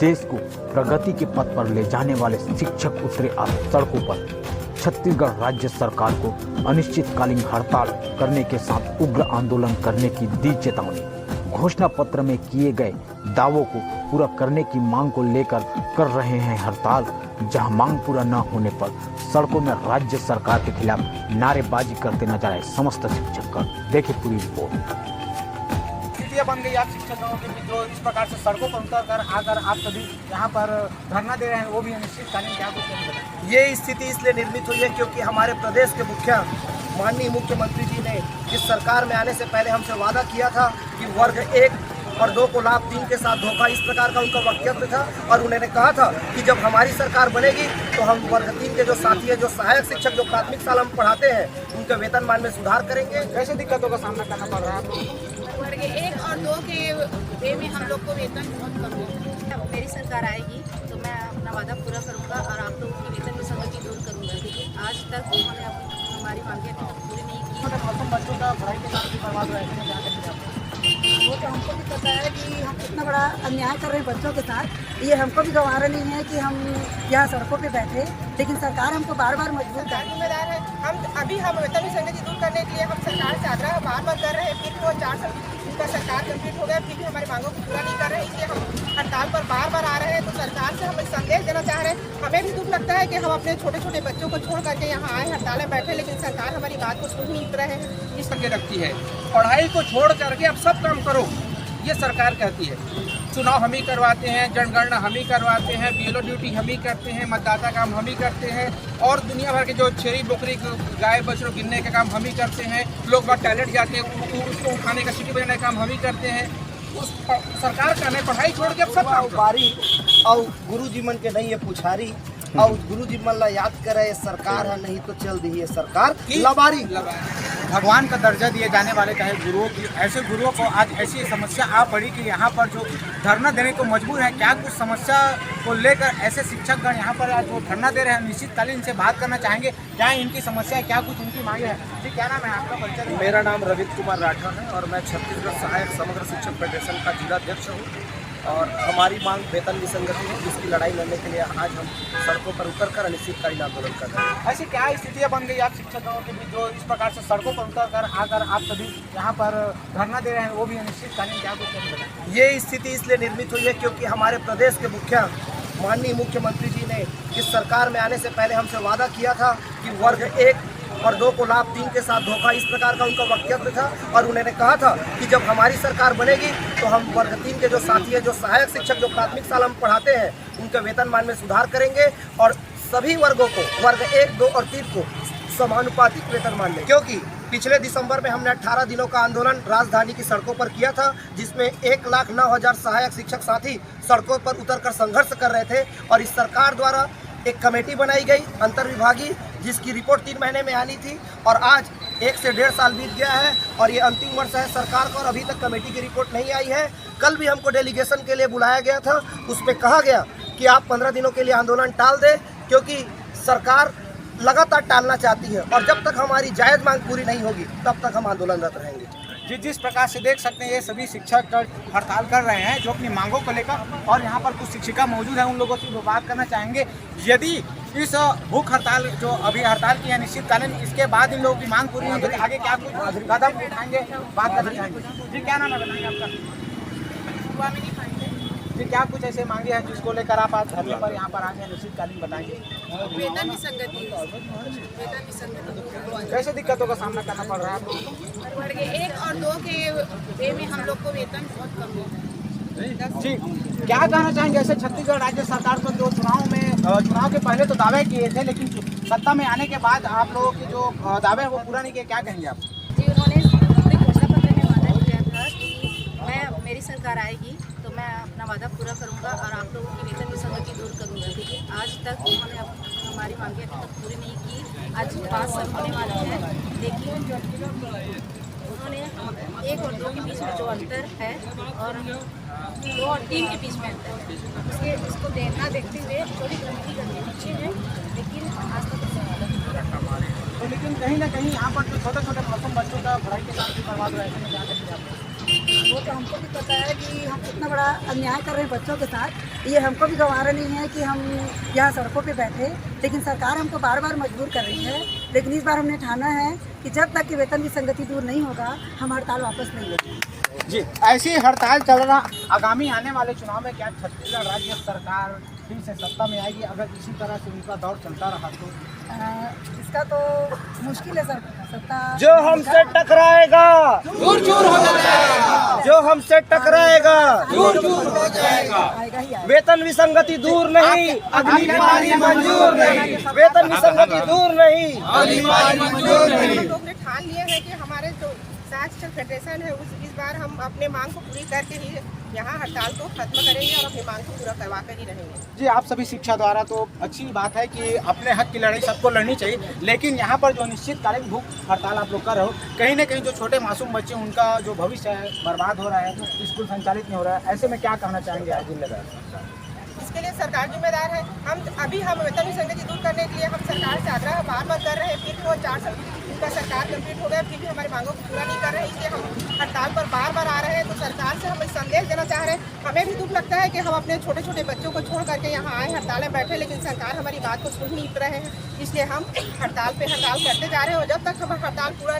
देश को प्रगति के पथ पर ले जाने वाले शिक्षक उतरे आज सड़कों पर। छत्तीसगढ़ राज्य सरकार को अनिश्चितकालीन हड़ताल करने के साथ उग्र आंदोलन करने की दी चेतावनी। घोषणा पत्र में किए गए दावों को पूरा करने की मांग को लेकर कर रहे हैं हड़ताल। जहां मांग पूरा न होने पर सड़कों में राज्य सरकार के खिलाफ नारेबाजी करते नजर आए समस्त शिक्षकगण। देखिए पूरी रिपोर्ट। बन गई आप शिक्षकों के जो इस प्रकार से सड़कों पर उतर कर आकर आप सभी यहाँ पर धरना दे रहे हैं, वो भी अनिश्चितकालीन, क्या कुछ नहीं बताएं? ये स्थिति इसलिए निर्मित हुई है क्योंकि हमारे प्रदेश के माननीय मुख्यमंत्री जी ने इस सरकार में आने से पहले हमसे वादा किया था कि वर्ग 1 और 2 को लाभ 3 के साथ धोखा, इस प्रकार का उनका वक्तव्य था। और उन्होंने कहा था कि जब हमारी सरकार बनेगी तो हम वर्ग 3 के जो साथी हैं, जो सहायक शिक्षक जो प्राथमिक शाला में पढ़ाते हैं, उनके वेतनमान में सुधार करेंगे। कैसे दिक्कतों का सामना करना पड़ रहा है? वर्ग 1 और 2 के वे में हम लोग को वेतन बहुत कम है। अब मेरी सरकार आएगी तो मैं अपना वादा पूरा करूंगा और आप लोगों की वेतन विसंगति दूर करूंगा, क्योंकि आज तक उन्होंने हमारी मांगें अभी तक पूरी नहीं की। छोटे बच्चों का पढ़ाई के साथ भी बर्बाद हो रहा है। वो तो हमको भी पता है कि हम कितना बड़ा अन्याय कर रहे हैं बच्चों के साथ। ये हमको भी गंवारा नहीं है कि हम यहाँ सड़कों पे बैठे, लेकिन सरकार हमको बार बार मजबूर कर जिम्मेदार है। हम वेतन विसंगति दूर करने के लिए हम सरकार से आग्रह बार कर रहे हैं। फिर वो 4 साल उनका सरकार कंप्लीट हो गया, फिर भी हमारी मांगों को पूरा नहीं कर रहे हैं। इसलिए हम हड़ताल पर बार आ रहे हैं। तो सरकार से हम एक संदेश देना चाह रहे हैं। हमें भी दुख लगता है कि हम अपने छोटे छोटे बच्चों को छोड़ करके यहाँ आए, हड़ताल में बैठे, लेकिन सरकार हमारी बात को सुन नहीं रहे हैं। इस तरह रखती है, पढ़ाई को छोड़ करके अब सब काम करो, ये सरकार कहती है। चुनाव हम ही करवाते हैं, जनगणना हम ही करवाते हैं, बीएलओ ड्यूटी हम ही करते हैं, मतदाता काम हम ही करते हैं, और दुनिया भर के जो छेरी बोकरी गाय बछड़ों गिनने का काम हम ही करते हैं। लोग बहुत टैलेंट जाते हैं, उसको उठाने का सिटी बनाने का काम हम ही करते हैं। उस सरकार का नहीं, पढ़ाई छोड़ के अब सब काम बारी और गुरु जी मन के नहीं है पुछारी, और गुरु जी मन ला याद करे सरकार है, नहीं तो चल दी है सरकार लबारी। भगवान का दर्जा दिए जाने वाले चाहे गुरुओं की, ऐसे गुरुओं को आज ऐसी समस्या आ पड़ी कि यहाँ पर जो धरना देने को मजबूर है। क्या कुछ समस्या को लेकर ऐसे शिक्षकगण यहाँ पर आज वो धरना दे रहे हैं? निश्चितकालीन से बात करना चाहेंगे, क्या इनकी समस्या है, क्या कुछ उनकी मांगे है? जी, क्या नाम है आपका? परिचय। मेरा नाम रविंद्र कुमार राठौर है और मैं छत्तीसगढ़ सहायक समग्र शिक्षक फेडरेशन का जिलाध्यक्ष हूँ। और हमारी मांग वेतन विसंगति है, जिसकी लड़ाई लड़ने के लिए आज हम सड़कों पर उतरकर अनिश्चितकालीन आंदोलन कर रहे हैं। ऐसी क्या स्थितियाँ बन गई आप शिक्षकों के बीच जो इस प्रकार से सड़कों पर उतर आकर आप सभी यहाँ पर धरना दे रहे हैं, वो भी अनिश्चितकालीन, क्या कुछ नहीं बताएं? ये स्थिति इसलिए निर्मित हुई है क्योंकि हमारे प्रदेश के माननीय मुख्यमंत्री जी ने इस सरकार में आने से पहले हमसे वादा किया था कि वर्ग 1 और 2 को लाभ 3 के साथ धोखा, इस प्रकार का उनका वक्तव्य था। और उन्होंने कहा था कि जब हमारी सरकार बनेगी तो हम वर्ग 3 के जो साथी हैं, जो सहायक शिक्षक जो प्राथमिक शाला में पढ़ाते हैं, उनके वेतनमान में सुधार करेंगे और सभी वर्गों को, वर्ग 1, 2 और 3 को समानुपातिक वेतनमान में। क्योंकि पिछले दिसंबर में हमने 18 दिनों का आंदोलन राजधानी की सड़कों पर किया था, जिसमें 1,09,000 सहायक शिक्षक साथी सड़कों पर उतरकर संघर्ष कर रहे थे। और इस सरकार द्वारा एक कमेटी बनाई गई अंतर्विभागीय, जिसकी रिपोर्ट 3 महीने में आनी थी, और आज 1 से 1.5 साल बीत गया है और ये अंतिम वर्ष है सरकार का और अभी तक कमेटी की रिपोर्ट नहीं आई है। कल भी हमको डेलीगेशन के लिए बुलाया गया था, उसमें कहा गया कि आप 15 दिनों के लिए आंदोलन टाल दें, क्योंकि सरकार लगातार टालना चाहती है और जब तक हमारी जायज़ मांग पूरी नहीं होगी तब तक हम आंदोलनरत रहेंगे। जिस प्रकार से देख सकते हैं, ये सभी शिक्षक हड़ताल कर रहे हैं जो अपनी मांगों को लेकर, और यहाँ पर कुछ शिक्षिका मौजूद है, उन लोगों से बात करना चाहेंगे। यदि इस भूख हड़ताल जो अभी हड़ताल की है निश्चितकालीन, इसके बाद इन लोगों की मांग पूरी नहीं होगी, आगे क्या कुछ कदम उठाएंगे, बात करना चाहेंगे। जी, क्या नाम है बताएंगे आपका? जी, क्या कुछ ऐसे मांगे हैं जिसको लेकर आप आज धरने पर यहाँ पर आगे निश्चितकालीन बताएंगे? वेतन विसंगति। कैसे दिक्कतों का सामना करना पड़ रहा है आपको? वर्ग 1 और 2 के वे में हम लोग को वेतन बहुत कम है। जी, क्या कहना चाहेंगे? ऐसे छत्तीसगढ़ राज्य सरकार को जो चुनाव के पहले तो दावे किए थे, लेकिन सत्ता में आने के बाद आप लोगों के जो दावे हैं वो पूरा नहीं किए, क्या कहेंगे आप? जी, उन्होंने अपने घोषणा पत्र में वादा किया था कि मेरी सरकार आएगी तो मैं अपना वादा पूरा करूंगा और आप लोगों की वेतन विसंगति दूर करूंगा, क्योंकि आज तक उन्होंने हमारी मांगें अभी तक पूरी नहीं की। आज 5 साल होने वाले हैं, लेकिन उन्होंने 1 और 2 के बीच में जो अंतर है और 2 और 3 के बीच में अंतर है, इसको देखते हुए थोड़ी गलती करनी पीछे है, लेकिन आज तक तो लेकिन कहीं ना कहीं यहाँ पर जो छोटे छोटे मासूम बच्चों का पढ़ाई के साथ भी बर्बाद हो रहा है, वो तो हमको भी पता है कि हम कितना बड़ा अन्याय कर रहे हैं बच्चों के साथ। ये हमको भी गंवारा नहीं है कि हम यहाँ सड़कों पे बैठे, लेकिन सरकार हमको बार बार मजबूर कर रही है। लेकिन इस बार हमने ठाना है कि जब तक कि वेतन विसंगति दूर नहीं होगा हम हड़ताल वापस नहीं लेंगे। जी, ऐसी हड़ताल चल रहा। आगामी आने वाले चुनाव में क्या छत्तीसगढ़ राज्य सरकार फिर से सत्ता में आएगी? अगर इसी तरह से उनका दौर चलता रहा तो इसका तो मुश्किल है सर। सत्ता जो हमसे टकराएगा दूर दूर हो जाएगा, जो हमसे टकराएगा दूर दूर हो जाएगा। आएगा ही आएगा। वेतन विसंगति दूर नहीं, अगली पारी मंजूर नहीं। वेतन विसंगति दूर नहीं, अगली पारी मंजूर नहीं। हम लोग ने ठान लिए हैं कि हमारे जो साक्षर फेडरेशन है इस बार हम अपने मांग को पूरी करके ही यहाँ हड़ताल को खत्म करेंगे और अपनी मांग को पूरा करवा कर ही रहेंगे। जी, आप सभी शिक्षा द्वारा तो अच्छी बात है कि अपने हक की लड़ाई सबको लड़नी चाहिए, लेकिन यहाँ पर जो निश्चितकालीन भूख हड़ताल आप लोग कर रहे हो, कहीं ना कहीं जो छोटे मासूम बच्चे उनका जो भविष्य है बर्बाद हो रहा है, स्कूल संचालित नहीं हो रहा है, ऐसे में क्या कहना चाहेंगे आज जिलेदार? इसके लिए सरकार जिम्मेदार है। हम वेतन विसंगति दूर करने के लिए हम सरकार से आग्रह बार बार कर रहे हैं, फिर भी वो 4 साल उनका सरकार कंप्लीट हो गया, फिर भी हमारी मांगों को पूरा नहीं कर रहे हैं। इसलिए हम हड़ताल पर बार बार आ रहे हैं। तो सरकार से हम एक संदेश देना चाह रहे हैं। हमें भी दुख लगता है कि हम अपने छोटे छोटे बच्चों को छोड़ करके यहाँ आए, हड़ताल में बैठे, लेकिन सरकार हमारी बात को सुन नहीं रहे हैं। इसलिए हम हड़ताल पे हड़ताल करते जा रहे हैं और जब तक हम हड़ताल पूरा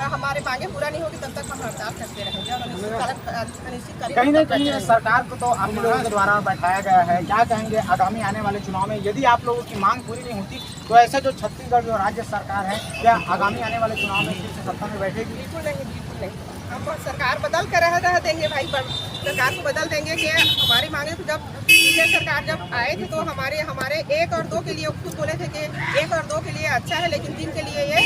हमारे मांगे पूरा नहीं होगी तब तक हम हड़ताल करते रहेंगे और अनिश्चित कहीं ना कहीं सरकार को तो आप लोगों के द्वारा बैठाया गया है। क्या कहेंगे आगामी आने वाले चुनाव में यदि आप लोगों की मांग पूरी नहीं होती तो ऐसे जो छत्तीसगढ़ जो राज्य सरकार है क्या आगामी आने वाले चुनाव में फिर से सत्ता में बैठेगी? बिल्कुल नहीं, बिल्कुल नहीं। हम सरकार बदल कर रह देंगे भाई, सरकार को बदल देंगे कि हमारी मांगे तो जब पीछे सरकार जब आए थे तो हमारे 1 और 2 के लिए खुद बोले थे कि 1 और 2 के लिए अच्छा है, लेकिन 3 के लिए ये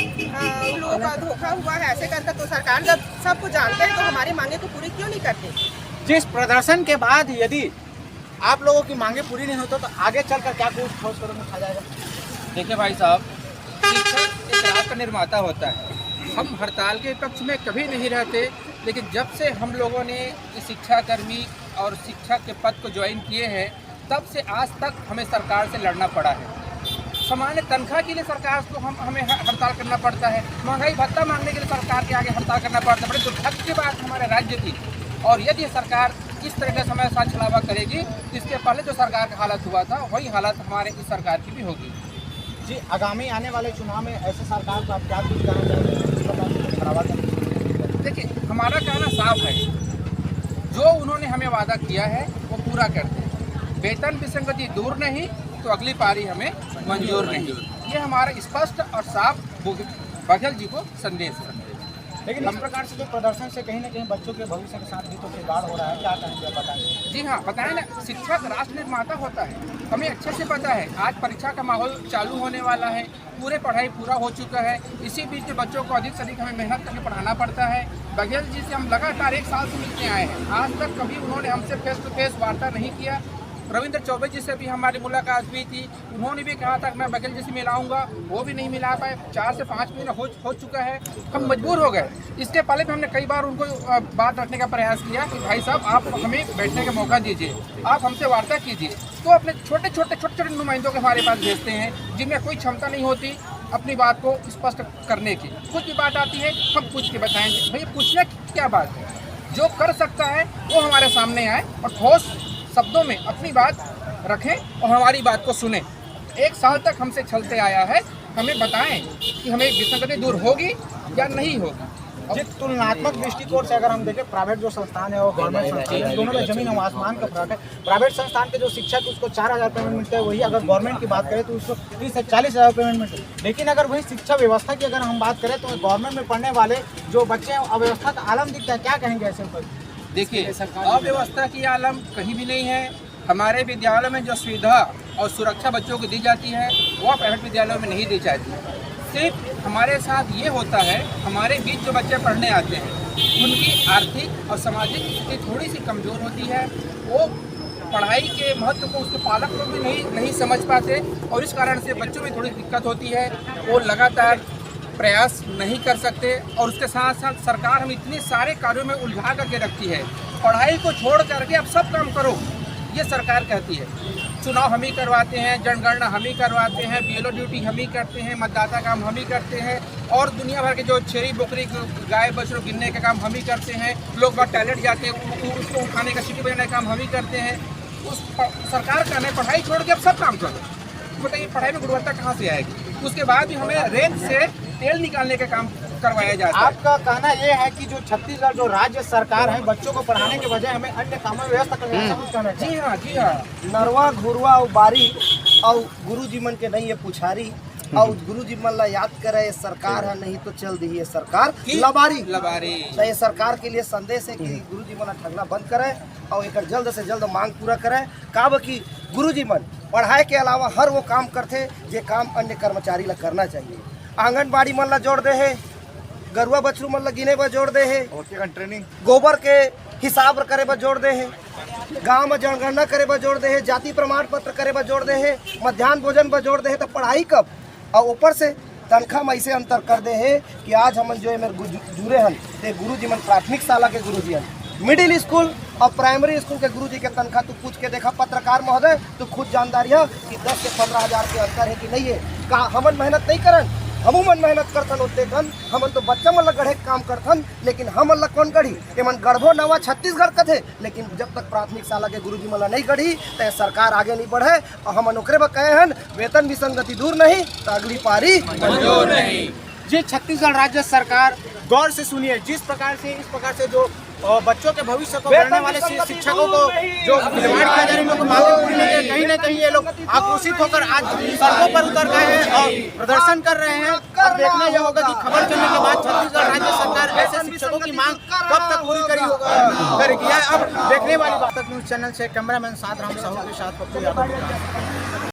उन लोगों का धोखा हुआ है ऐसे करके। तो सरकार जब सब कुछ जानते हैं तो हमारी मांगे को पूरी क्यों नहीं करते? जिस प्रदर्शन के बाद यदि आप लोगों की मांगे पूरी नहीं होती तो आगे चलकर क्या कुछ ठोस कदम उठाया जाएगा? देखिए भाई साहब, शिक्षक एक राष्ट्र का निर्माता होता है। हम हड़ताल के पक्ष में कभी नहीं रहते, लेकिन जब से हम लोगों ने शिक्षाकर्मी और शिक्षक के पद को ज्वाइन किए हैं तब से आज तक हमें सरकार से लड़ना पड़ा है। सामान्य तनख्वाह के लिए सरकार को हमें हड़ताल करना पड़ता है, महंगाई भत्ता मांगने के लिए सरकार के आगे हड़ताल करना पड़ता है। बड़े दुर्भाग्य की बात हमारे राज्य की। और यदि सरकार इस तरह का समय साथ छलावा करेगी तो इसके पहले जो सरकार का हालत हुआ था वही हालत हमारे इस सरकार की भी होगी। जी, आगामी आने वाले चुनाव में ऐसे सरकार को आप क्या कुछ कहना चाहेंगे? देखिए, हमारा कहना साफ है, जो उन्होंने हमें वादा किया है वो पूरा करते हैं। वेतन विसंगति दूर नहीं तो अगली पारी हमें मंजूर नहीं। ये हमारा स्पष्ट और साफ बघेल जी को संदेश है। लेकिन इस प्रकार से जो प्रदर्शन से कहीं ना कहीं बच्चों के भविष्य के साथ भी तो खिलवाड़ हो रहा है, क्या कहेंगे बताएं? जी हाँ, बताएं ना, शिक्षक राष्ट्र निर्माता होता है, हमें अच्छे से पता है। आज परीक्षा का माहौल चालू होने वाला है, पूरे पढ़ाई पूरा हो चुका है, इसी बीच में बच्चों को अधिक से अधिक हमें मेहनत करके पढ़ाना पड़ता है। बघेल जी से हम लगातार 1 साल से मिलते आए हैं, आज तक कभी उन्होंने हमसे फेस टू फेस वार्ता नहीं किया। रविंद्र चौबे जी से भी हमारी मुलाकात हुई थी, उन्होंने भी कहा था कि मैं बघेल जी से मिलाऊंगा, वो भी नहीं मिला पाए। 4 से 5 महीने हो चुका है, हम मजबूर हो गए। इसके पहले भी हमने कई बार उनको बात रखने का प्रयास किया कि भाई साहब आप हमें बैठने का मौका दीजिए, आप हमसे वार्ता कीजिए। तो अपने छोटे छोटे नुमाइंदों के हमारे पास भेजते हैं जिनमें कोई क्षमता नहीं होती अपनी बात को स्पष्ट करने की। कुछ भी बात आती है हम पूछ के बताएंगे। भैया पूछने की क्या बात है, जो कर सकता है वो हमारे सामने आए और ठोस शब्दों में अपनी बात रखें और हमारी बात को सुने। 1 साल तक हमसे चलते आया है, हमें बताएं कि हमें विसंगति दूर होगी या नहीं होगी। जिस तुलनात्मक दृष्टिकोण से अगर हम देखें, प्राइवेट जो संस्थान है और गवर्नमेंट संस्थान है, दोनों में जमीन और आसमान का फर्क है। प्राइवेट संस्थान के जो शिक्षक उसको 4,000 पेमेंट मिलता है, वही अगर गवर्नमेंट की बात करें तो उसको 30 से 40,000 पेमेंट मिलता है। लेकिन अगर वही शिक्षा व्यवस्था की अगर हम बात करें तो गवर्नमेंट में पढ़ने वाले जो बच्चे हैं अव्यवस्था का आलम दिखता है। क्या कहेंगे ऐसे ऊपर? देखिए, अव्यवस्था की आलम कहीं भी नहीं है। हमारे विद्यालयों में जो सुविधा और सुरक्षा बच्चों को दी जाती है वो प्राइवेट विद्यालयों में नहीं दी जाती। सिर्फ हमारे साथ ये होता है, हमारे बीच जो बच्चे पढ़ने आते हैं उनकी आर्थिक और सामाजिक स्थिति थोड़ी सी कमज़ोर होती है, वो पढ़ाई के महत्व को उसके पालक लोग भी नहीं समझ पाते और इस कारण से बच्चों में थोड़ी दिक्कत होती है। वो लगातार प्रयास नहीं कर सकते और उसके साथ साथ सरकार हम इतने सारे कार्यों में उलझा करके रखती है। पढ़ाई को छोड़ करके अब सब काम करो, ये सरकार कहती है। चुनाव हम ही करवाते हैं, जनगणना हम ही करवाते हैं, BLO ड्यूटी हम ही करते हैं, मतदाता काम हम ही करते हैं और दुनिया भर के जो छेरी बोकरी गाय बछड़ों गिनने का काम हम ही करते हैं। लोग बाहर टॉयलेट जाते हैं उसको उठाने का सीटी बजाने का काम हम ही करते हैं। उस सरकार का हमें पढ़ाई छोड़ के अब सब काम करो। बताइए पढ़ाई में गुणवत्ता कहाँ से आएगी? उसके बाद भी हमें रेत से तेल निकालने का काम करवाया जाता है। आपका कहना ये है कि जो छत्तीसगढ़ जो राज्य सरकार है बच्चों को पढ़ाने के बजाय हमें अन्य कामों में व्यस्त करने का कुछ कहना चाहिए। जी हाँ, जी हाँ। नरवा घुरवा और बारी और गुरुजी मन के नहीं है पुछारी और गुरुजी मन ला याद करे ये सरकार है नहीं तो चल दी है सरकार लबारी। तो ये सरकार के लिए संदेश है कि गुरुजी मन ठगना बंद करे और एक जल्द से जल्द मांग पूरा करे। काब की गुरुजी मन पढ़ाई के अलावा हर वो काम करते जे काम अन्य कर्मचारी ला करना चाहिए। आंगनबाड़ी मन ला जोड़ दे है, गरुआ बछरू मन ला गिने बर जोड़ दे है, ट्रेनिंग गोबर के हिसाब करे बर जोड़ दे है, गांव में जनगणना करे बर जोड़ दे है, जाति प्रमाण पत्र करे बर जोड़ दे है, मध्याह्न भोजन पर जोड़ दे है। तो पढ़ाई कब और ऊपर से तनख्वाह में ऐसे अंतर कर दे है कि आज हम जो है मेरे जुड़े हन ते गुरुजी मन प्राथमिक शाला के गुरुजी हन, मिडिल स्कूल और प्राइमरी स्कूल के गुरुजी के तनख्वाह तू पूछ के देखा पत्रकार महोदय, तू खुद जानदारी है कि 10 से 15 हज़ार के अंतर है कि नहीं है। का हमन मेहनत नहीं करन, हमू मन मेहनत करथन उतने कन, हमन तो बच्चा मन ला गढ़े काम करथन, लेकिन हमन ला कौन गढ़ी एमन गढ़बो नवा छत्तीसगढ़ का थे। लेकिन जब तक प्राथमिक शाला के गुरुजी मन ला नहीं गढ़ी तो सरकार आगे नहीं बढ़े और हमन ओकरे बर कहे हन वेतन विसंगति दूर नहीं तो अगली पारी मंजूर नहीं। जी छत्तीसगढ़ राज्य सरकार गौर से सुनिए, जिस प्रकार से इस प्रकार से जो बच्चों के भविष्य को गढ़ने वाले शिक्षकों को जो निर्माण किया जा रहा है, इन लोगों को मांगे पूरी नहीं है। कहीं ना कहीं ये लोग आक्रोशित होकर आज सड़कों पर उतर गए हैं और प्रदर्शन कर रहे हैं। और देखने ये होगा कि खबर चलने के बाद छत्तीसगढ़ राज्य सरकार ऐसे शिक्षकों की मांग कब तक पूरी करेगी। अब देखने वाली बात। न्यूज़ चैनल से कैमरामैन साथ राम साहू के साथ पप्पू यादव।